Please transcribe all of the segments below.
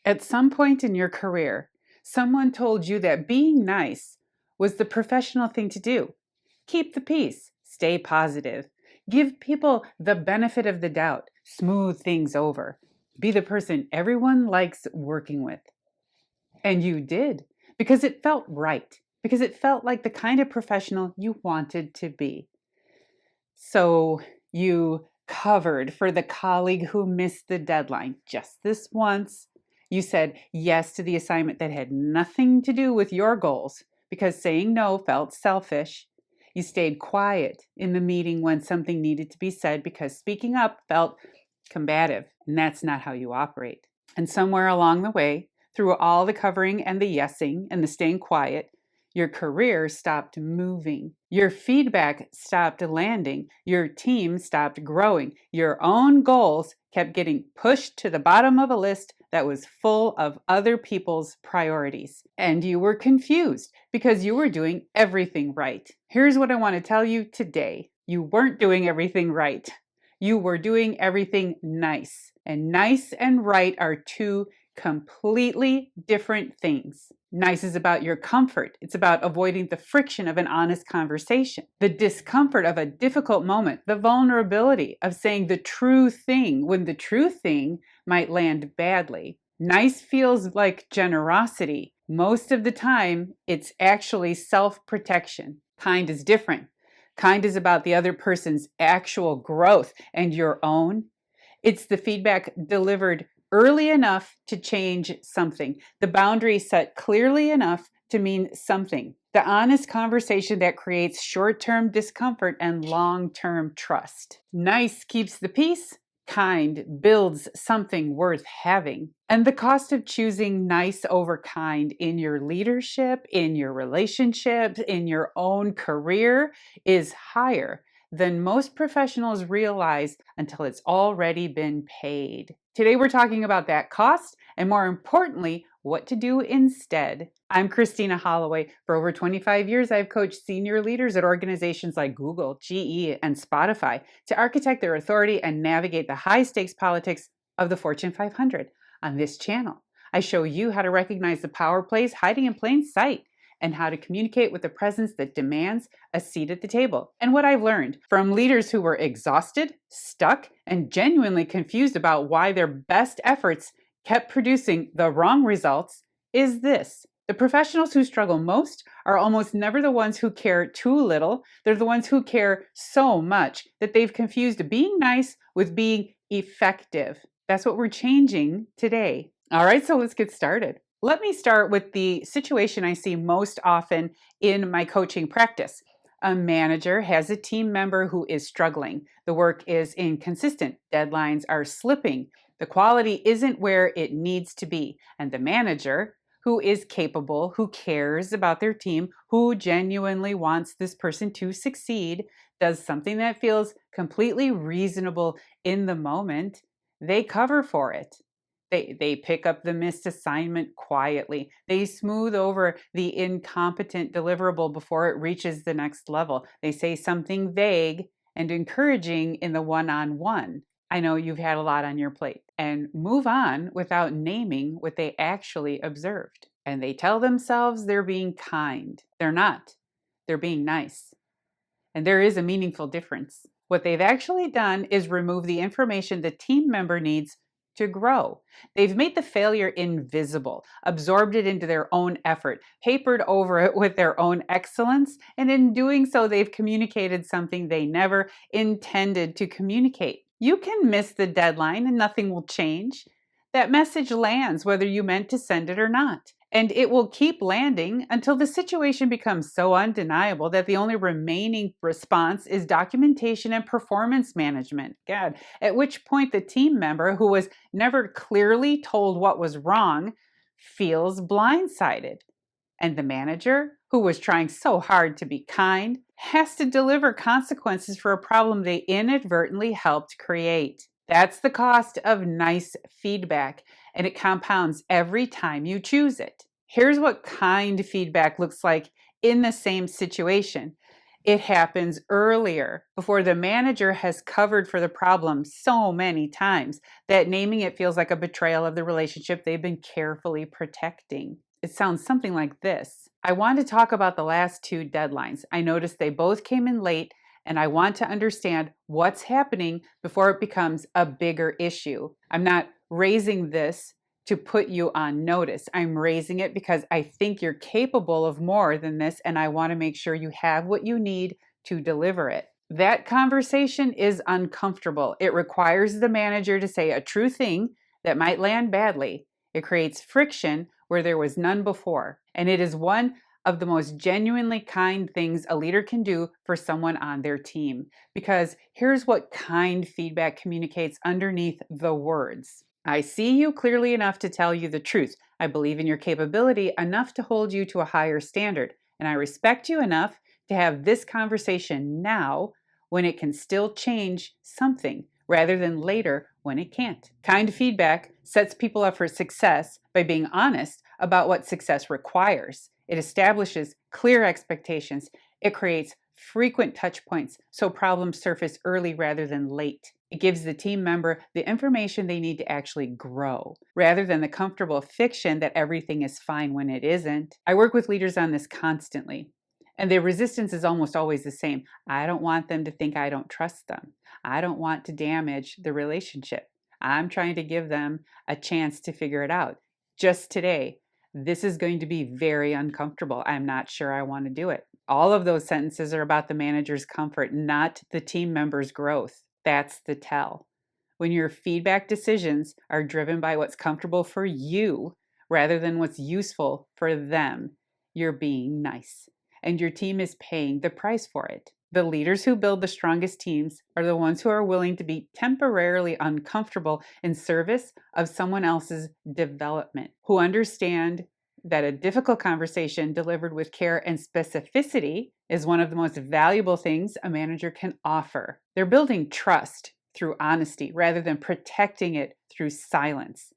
At some point in your career, someone told you that being nice was the professional thing to do. Keep the peace, stay positive, give people the benefit of the doubt, smooth things over, be the person everyone likes working with. And you did, because it felt right, because it felt like the kind of professional you wanted to be. So you covered for the colleague who missed the deadline just this once. You said yes to the assignment that had nothing to do with your goals because saying no felt selfish. You stayed quiet in the meeting when something needed to be said because speaking up felt combative, and that's not how you operate. And somewhere along the way, through all the covering and the yesing and the staying quiet, your career stopped moving. Your feedback stopped landing. Your team stopped growing. Your own goals kept getting pushed to the bottom of a list that was full of other people's priorities. And you were confused because you were doing everything right. Here's what I want to tell you today. You weren't doing everything right. You were doing everything nice. And nice and right are two completely different things. Nice is about your comfort. It's about avoiding the friction of an honest conversation, the discomfort of a difficult moment, the vulnerability of saying the true thing when the true thing might land badly. Nice feels like generosity. Most of the time, it's actually self-protection. Kind is different. Kind is about the other person's actual growth and your own. It's the feedback delivered early enough to change something. The boundary set clearly enough to mean something. The honest conversation that creates short-term discomfort and long-term trust. Nice keeps the peace. Kind builds something worth having. And the cost of choosing nice over kind in your leadership, in your relationships, in your own career is higher than most professionals realize until it's already been paid. Today we're talking about that cost and, more importantly, what to do instead. I'm Christina Holloway. For over 25 years, I've coached senior leaders at organizations like Google, GE, and Spotify to architect their authority and navigate the high-stakes politics of the Fortune 500. On this channel, I show you how to recognize the power plays hiding in plain sight and how to communicate with a presence that demands a seat at the table. And what I've learned from leaders who were exhausted, stuck, and genuinely confused about why their best efforts kept producing the wrong results is this. The professionals who struggle most are almost never the ones who care too little. They're the ones who care so much that they've confused being nice with being effective. That's what we're changing today. All right, so let's get started. Let me start with the situation I see most often in my coaching practice. A manager has a team member who is struggling. The work is inconsistent. Deadlines are slipping. The quality isn't where it needs to be. And the manager, who is capable, who cares about their team, who genuinely wants this person to succeed, does something that feels completely reasonable in the moment. They cover for it. They pick up the missed assignment quietly. They smooth over the incompetent deliverable before it reaches the next level. They say something vague and encouraging in the one-on-one. I know you've had a lot on your plate, and move on without naming what they actually observed. And they tell themselves they're being kind. They're not. They're being nice. And there is a meaningful difference. What they've actually done is remove the information the team member needs to grow. They've made the failure invisible, absorbed it into their own effort, papered over it with their own excellence, and in doing so, they've communicated something they never intended to communicate. You can miss the deadline and nothing will change. That message lands whether you meant to send it or not. And it will keep landing until the situation becomes so undeniable that the only remaining response is documentation and performance management. God, at which point the team member who was never clearly told what was wrong feels blindsided. And the manager, who was trying so hard to be kind, has to deliver consequences for a problem they inadvertently helped create. That's the cost of nice feedback, and it compounds every time you choose it. Here's what kind feedback looks like in the same situation. It happens earlier, before the manager has covered for the problem so many times that naming it feels like a betrayal of the relationship they've been carefully protecting. It sounds something like this. I want to talk about the last two deadlines. I noticed they both came in late, and I want to understand what's happening before it becomes a bigger issue. I'm not raising this to put you on notice. I'm raising it because I think you're capable of more than this, and I want to make sure you have what you need to deliver it. That conversation is uncomfortable. It requires the manager to say a true thing that might land badly. It creates friction where there was none before, and it is one of the most genuinely kind things a leader can do for someone on their team. Because here's what kind feedback communicates underneath the words. I see you clearly enough to tell you the truth. I believe in your capability enough to hold you to a higher standard. And I respect you enough to have this conversation now when it can still change something rather than later when it can't. Kind feedback sets people up for success by being honest about what success requires. It establishes clear expectations. It creates frequent touch points so problems surface early rather than late. It gives the team member the information they need to actually grow, rather than the comfortable fiction that everything is fine when it isn't. I work with leaders on this constantly, and their resistance is almost always the same. I don't want them to think I don't trust them. I don't want to damage the relationship. I'm trying to give them a chance to figure it out. Just today, this is going to be very uncomfortable. I'm not sure I want to do it. All of those sentences are about the manager's comfort, not the team member's growth. That's the tell. When your feedback decisions are driven by what's comfortable for you rather than what's useful for them, you're being nice, and your team is paying the price for it. The leaders who build the strongest teams are the ones who are willing to be temporarily uncomfortable in service of someone else's development, who understand that a difficult conversation delivered with care and specificity is one of the most valuable things a manager can offer. They're building trust through honesty rather than protecting it through silence,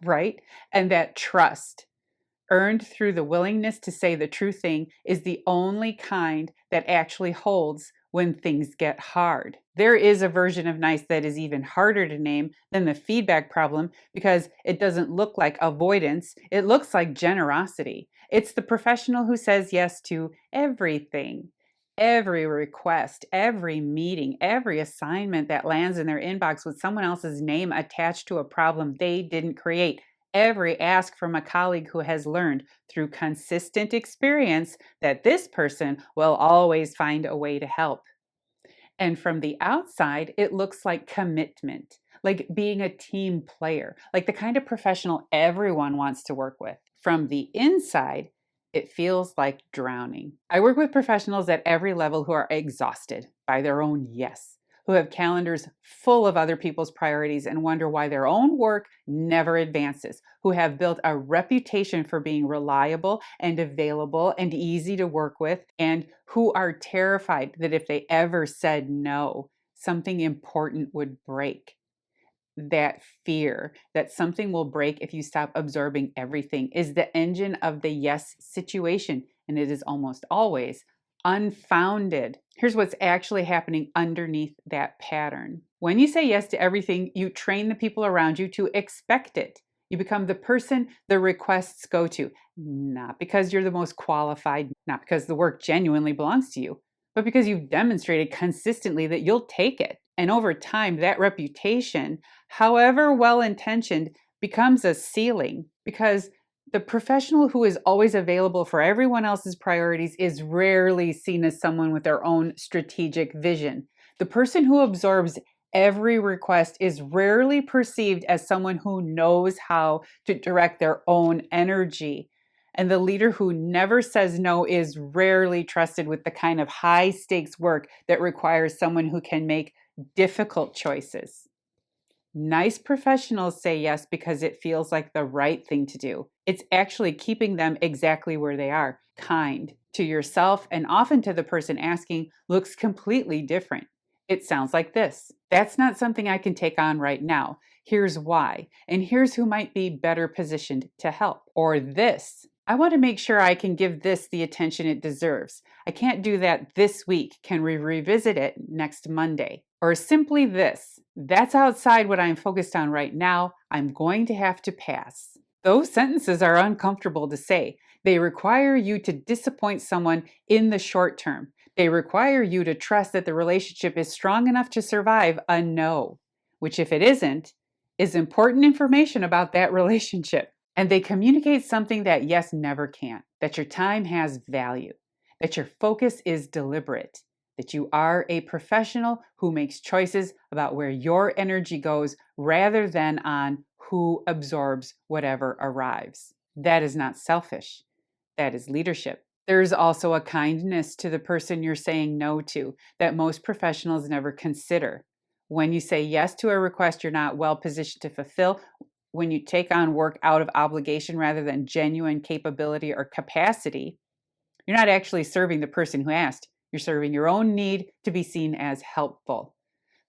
right? And that trust, earned through the willingness to say the true thing, is the only kind that actually holds when things get hard. There is a version of nice that is even harder to name than the feedback problem because it doesn't look like avoidance, it looks like generosity. It's the professional who says yes to everything. Every request, every meeting, every assignment that lands in their inbox with someone else's name attached to a problem they didn't create. Every ask from a colleague who has learned through consistent experience that this person will always find a way to help. And from the outside, it looks like commitment, like being a team player, like the kind of professional everyone wants to work with. From the inside, it feels like drowning. I work with professionals at every level who are exhausted by their own yes, who have calendars full of other people's priorities and wonder why their own work never advances, who have built a reputation for being reliable and available and easy to work with, and who are terrified that if they ever said no, something important would break. That fear that something will break if you stop absorbing everything is the engine of the yes situation, and it is almost always unfounded. Here's what's actually happening underneath that pattern. When you say yes to everything, you train the people around you to expect it. You become the person the requests go to, not because you're the most qualified, not because the work genuinely belongs to you, but because you've demonstrated consistently that you'll take it. And over time, that reputation, however well-intentioned, becomes a ceiling, because the professional who is always available for everyone else's priorities is rarely seen as someone with their own strategic vision. The person who absorbs every request is rarely perceived as someone who knows how to direct their own energy. And the leader who never says no is rarely trusted with the kind of high-stakes work that requires someone who can make difficult choices. Nice professionals say yes because it feels like the right thing to do. It's actually keeping them exactly where they are. Kind to yourself and often to the person asking looks completely different. It sounds like this. That's not something I can take on right now. Here's why. And here's who might be better positioned to help. Or this. I want to make sure I can give this the attention it deserves. I can't do that this week. Can we revisit it next Monday? Or simply this: that's outside what I'm focused on right now. I'm going to have to pass. Those sentences are uncomfortable to say. They require you to disappoint someone in the short term. They require you to trust that the relationship is strong enough to survive a no, which, if it isn't, is important information about that relationship. And they communicate something that yes never can: that your time has value, that your focus is deliberate, that you are a professional who makes choices about where your energy goes rather than on who absorbs whatever arrives. That is not selfish. That is leadership. There's also a kindness to the person you're saying no to that most professionals never consider. When you say yes to a request you're not well positioned to fulfill, when you take on work out of obligation rather than genuine capability or capacity, you're not actually serving the person who asked. You're serving your own need to be seen as helpful.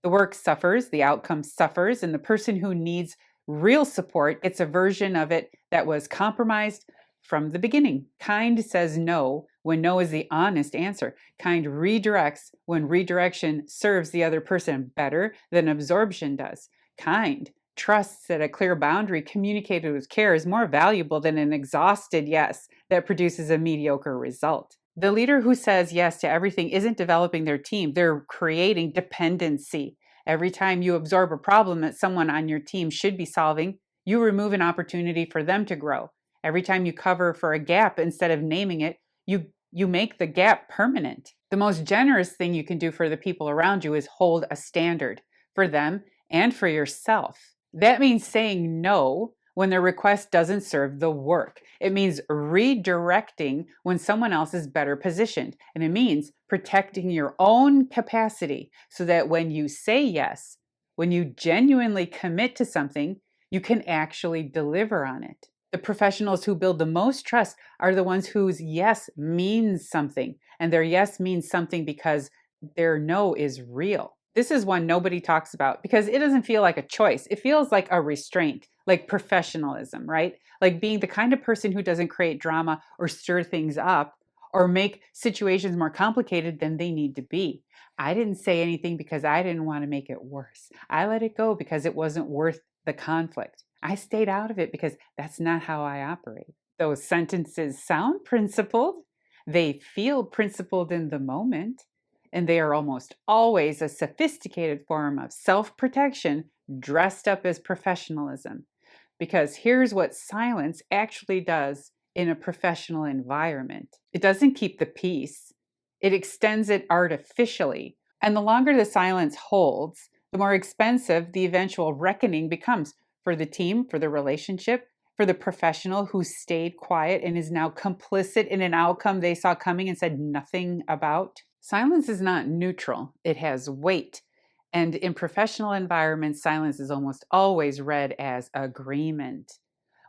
The work suffers, the outcome suffers, and the person who needs real support gets a version of it that was compromised from the beginning. Kind says no when no is the honest answer. Kind redirects when redirection serves the other person better than absorption does. Kind trusts that a clear boundary communicated with care is more valuable than an exhausted yes that produces a mediocre result. The leader who says yes to everything isn't developing their team, they're creating dependency. Every time you absorb a problem that someone on your team should be solving, you remove an opportunity for them to grow. Every time you cover for a gap instead of naming it, you make the gap permanent. The most generous thing you can do for the people around you is hold a standard for them and for yourself. That means saying no when the request doesn't serve the work. It means redirecting when someone else is better positioned. And it means protecting your own capacity so that when you say yes, when you genuinely commit to something, you can actually deliver on it. The professionals who build the most trust are the ones whose yes means something, and their yes means something because their no is real. This is one nobody talks about because it doesn't feel like a choice. It feels like a restraint, like professionalism, right? Like being the kind of person who doesn't create drama or stir things up or make situations more complicated than they need to be. I didn't say anything because I didn't want to make it worse. I let it go because it wasn't worth the conflict. I stayed out of it because that's not how I operate. Those sentences sound principled. They feel principled in the moment, and they are almost always a sophisticated form of self-protection dressed up as professionalism. Because here's what silence actually does in a professional environment. It doesn't keep the peace. It extends it artificially. And the longer the silence holds, the more expensive the eventual reckoning becomes for the team, for the relationship, for the professional who stayed quiet and is now complicit in an outcome they saw coming and said nothing about. Silence is not neutral. It has weight. And in professional environments, silence is almost always read as agreement.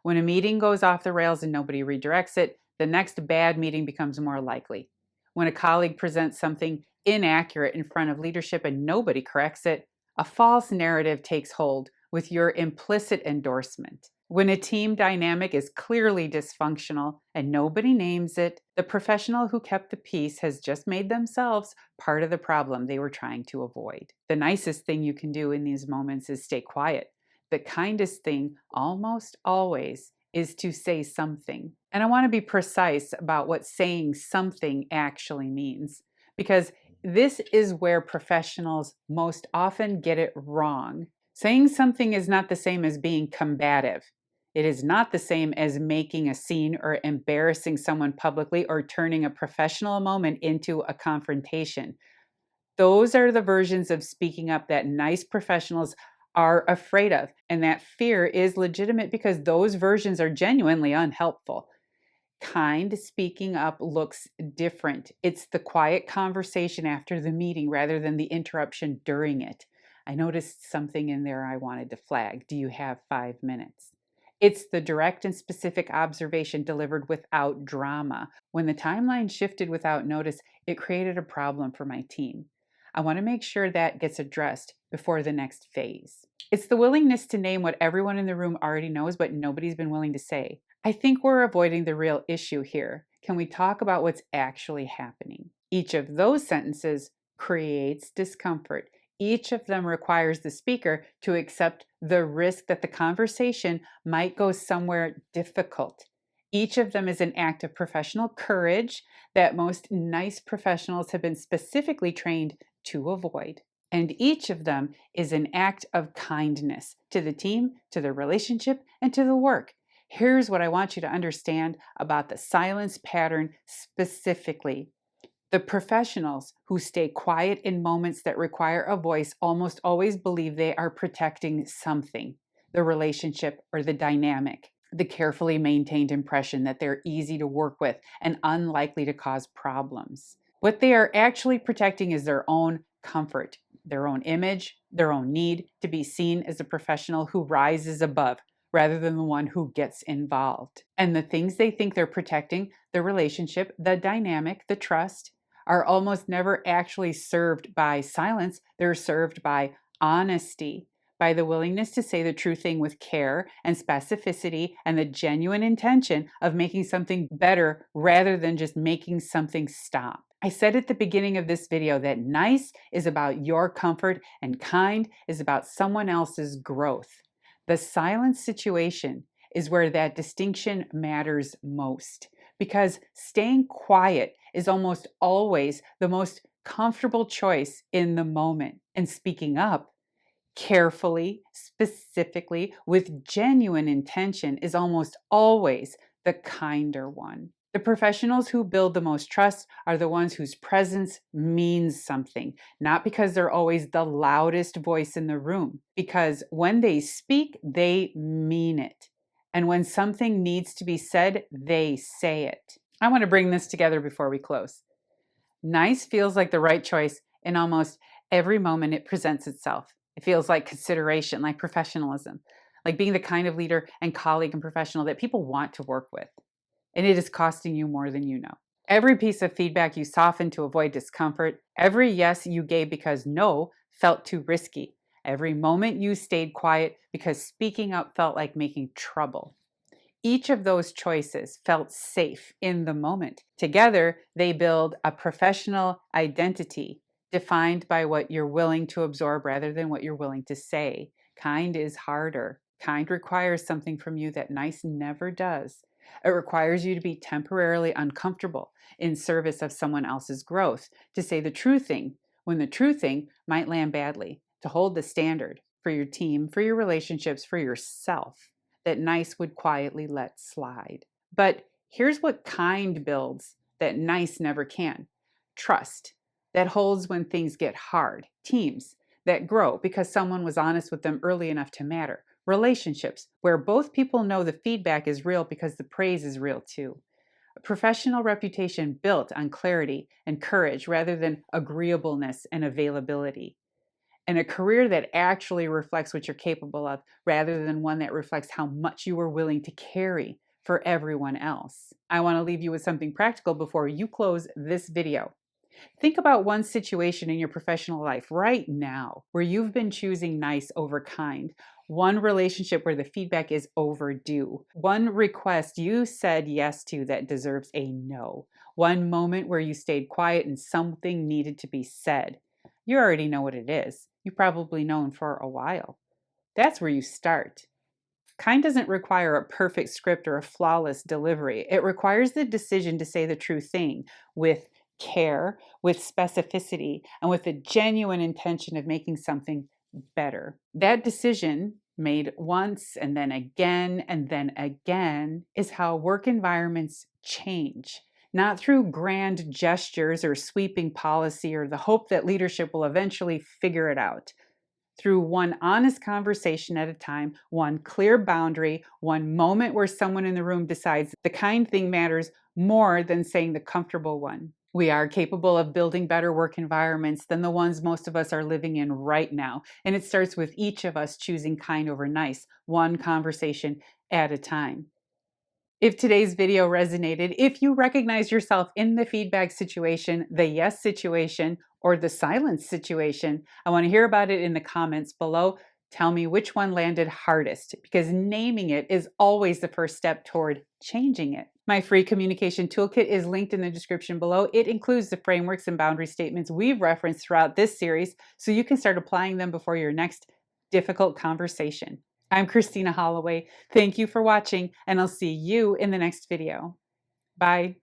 When a meeting goes off the rails and nobody redirects it, the next bad meeting becomes more likely. When a colleague presents something inaccurate in front of leadership and nobody corrects it, a false narrative takes hold with your implicit endorsement. When a team dynamic is clearly dysfunctional and nobody names it, the professional who kept the peace has just made themselves part of the problem they were trying to avoid. The nicest thing you can do in these moments is stay quiet. The kindest thing, almost always, is to say something. And I want to be precise about what saying something actually means, because this is where professionals most often get it wrong. Saying something is not the same as being combative. It is not the same as making a scene or embarrassing someone publicly or turning a professional moment into a confrontation. Those are the versions of speaking up that nice professionals are afraid of. And that fear is legitimate because those versions are genuinely unhelpful. Kind speaking up looks different. It's the quiet conversation after the meeting rather than the interruption during it. I noticed something in there I wanted to flag. Do you have 5 minutes? It's the direct and specific observation delivered without drama. When the timeline shifted without notice, it created a problem for my team. I want to make sure that gets addressed before the next phase. It's the willingness to name what everyone in the room already knows, but nobody's been willing to say. I think we're avoiding the real issue here. Can we talk about what's actually happening? Each of those sentences creates discomfort. Each of them requires the speaker to accept the risk that the conversation might go somewhere difficult. Each of them is an act of professional courage that most nice professionals have been specifically trained to avoid. And each of them is an act of kindness to the team, to the relationship, and to the work. Here's what I want you to understand about the silence pattern specifically. The professionals who stay quiet in moments that require a voice almost always believe they are protecting something, the relationship or the dynamic, the carefully maintained impression that they're easy to work with and unlikely to cause problems. What they are actually protecting is their own comfort, their own image, their own need to be seen as a professional who rises above rather than the one who gets involved. And the things they think they're protecting, the relationship, the dynamic, the trust, are almost never actually served by silence. They're served by honesty, by the willingness to say the true thing with care and specificity and the genuine intention of making something better rather than just making something stop. I said at the beginning of this video that nice is about your comfort and kind is about someone else's growth. The silence situation is where that distinction matters most, because staying quiet is almost always the most comfortable choice in the moment, and speaking up carefully, specifically, with genuine intention is almost always the kinder one. The professionals who build the most trust are the ones whose presence means something, not because they're always the loudest voice in the room, because when they speak, they mean it. And when something needs to be said, they say it. I want to bring this together before we close. Nice feels like the right choice in almost every moment it presents itself. It feels like consideration, like professionalism, like being the kind of leader and colleague and professional that people want to work with. And it is costing you more than you know. Every piece of feedback you softened to avoid discomfort, every yes you gave because no felt too risky, every moment you stayed quiet because speaking up felt like making trouble. Each of those choices felt safe in the moment. Together, they build a professional identity defined by what you're willing to absorb rather than what you're willing to say. Kind is harder. Kind requires something from you that nice never does. It requires you to be temporarily uncomfortable in service of someone else's growth, to say the true thing when the true thing might land badly, to hold the standard for your team, for your relationships, for yourself, that nice would quietly let slide. But here's what kind builds that nice never can. Trust that holds when things get hard. Teams that grow because someone was honest with them early enough to matter. Relationships where both people know the feedback is real because the praise is real too. A professional reputation built on clarity and courage rather than agreeableness and availability. And a career that actually reflects what you're capable of rather than one that reflects how much you are willing to carry for everyone else. I want to leave you with something practical before you close this video. Think about one situation in your professional life right now where you've been choosing nice over kind. One relationship where the feedback is overdue. One request you said yes to that deserves a no. One moment where you stayed quiet and something needed to be said. You already know what it is. You've probably known for a while. That's where you start. Kind doesn't require a perfect script or a flawless delivery. It requires the decision to say the true thing with care, with specificity, and with the genuine intention of making something better. That decision, made once and then again, is how work environments change. Not through grand gestures or sweeping policy or the hope that leadership will eventually figure it out. Through one honest conversation at a time, one clear boundary, one moment where someone in the room decides the kind thing matters more than saying the comfortable one. We are capable of building better work environments than the ones most of us are living in right now. And it starts with each of us choosing kind over nice, one conversation at a time. If today's video resonated, if you recognize yourself in the feedback situation, the yes situation, or the silence situation, I want to hear about it in the comments below. Tell me which one landed hardest, because naming it is always the first step toward changing it. My free communication toolkit is linked in the description below. It includes the frameworks and boundary statements we've referenced throughout this series, so you can start applying them before your next difficult conversation. I'm Christina Holloway. Thank you for watching, and I'll see you in the next video. Bye.